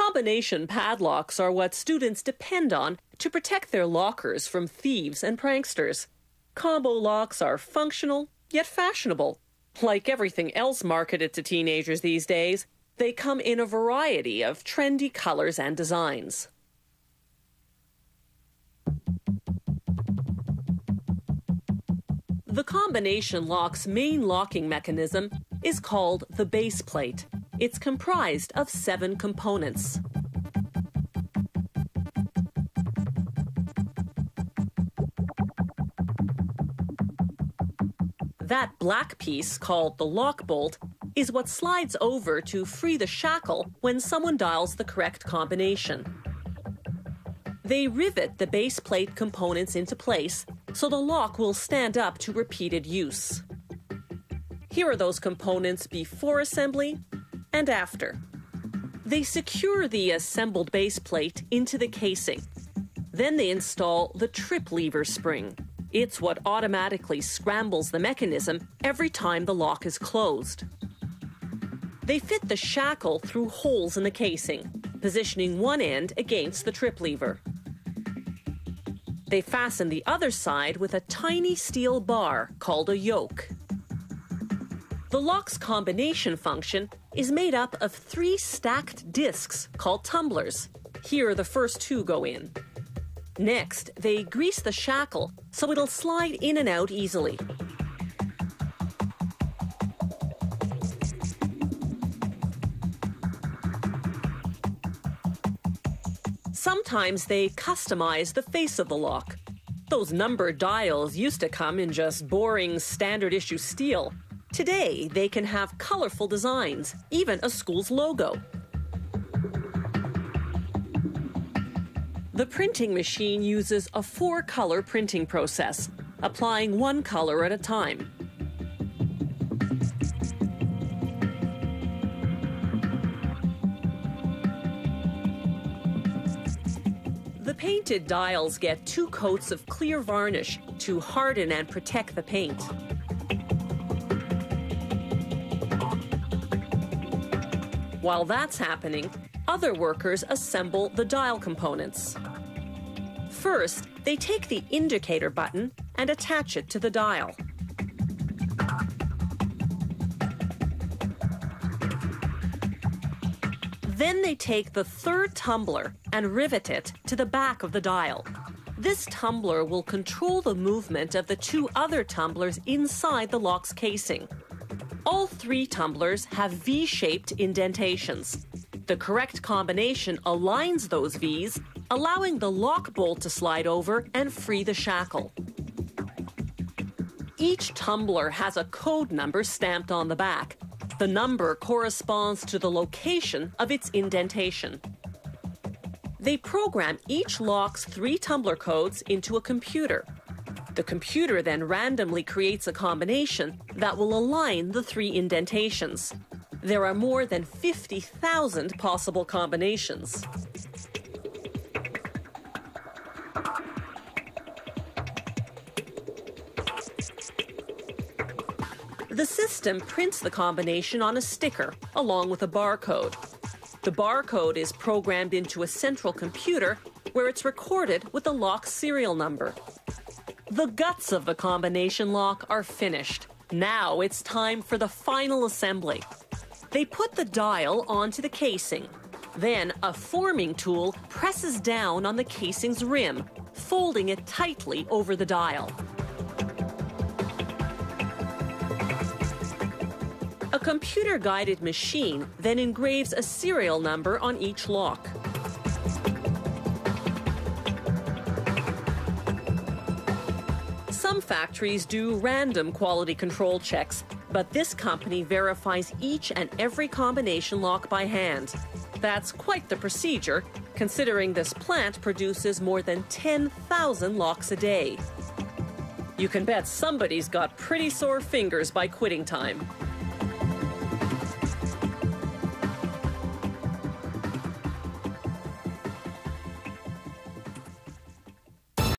Combination padlocks are what students depend on to protect their lockers from thieves and pranksters. Combo locks are functional, yet fashionable. Like everything else marketed to teenagers these days, they come in a variety of trendy colors and designs. The combination lock's main locking mechanism is called the base plate. It's comprised of 7 components. That black piece, called the lock bolt, is what slides over to free the shackle when someone dials the correct combination. They rivet the base plate components into place so the lock will stand up to repeated use. Here are those components before assembly and after. They secure the assembled base plate into the casing. Then they install the trip lever spring. It's what automatically scrambles the mechanism every time the lock is closed. They fit the shackle through holes in the casing, positioning one end against the trip lever. They fasten the other side with a tiny steel bar called a yoke. The lock's combination function is made up of 3 stacked discs called tumblers. Here, the first 2 go in. Next, they grease the shackle so it'll slide in and out easily. Sometimes they customize the face of the lock. Those number dials used to come in just boring standard-issue steel. Today, they can have colorful designs, even a school's logo. The printing machine uses a 4-color printing process, applying 1 color at a time. The painted dials get 2 coats of clear varnish to harden and protect the paint. While that's happening, other workers assemble the dial components. First, they take the indicator button and attach it to the dial. Then they take the 3rd tumbler and rivet it to the back of the dial. This tumbler will control the movement of the 2 other tumblers inside the lock's casing. All 3 tumblers have V-shaped indentations. The correct combination aligns those V's, allowing the lock bolt to slide over and free the shackle. Each tumbler has a code number stamped on the back. The number corresponds to the location of its indentation. They program each lock's 3 tumbler codes into a computer. The computer then randomly creates a combination that will align the 3 indentations. There are more than 50,000 possible combinations. The system prints the combination on a sticker, along with a barcode. The barcode is programmed into a central computer where it's recorded with the lock's serial number. The guts of the combination lock are finished. Now it's time for the final assembly. They put the dial onto the casing. Then a forming tool presses down on the casing's rim, folding it tightly over the dial. A computer-guided machine then engraves a serial number on each lock. Some factories do random quality control checks, but this company verifies each and every combination lock by hand. That's quite the procedure, considering this plant produces more than 10,000 locks a day. You can bet somebody's got pretty sore fingers by quitting time.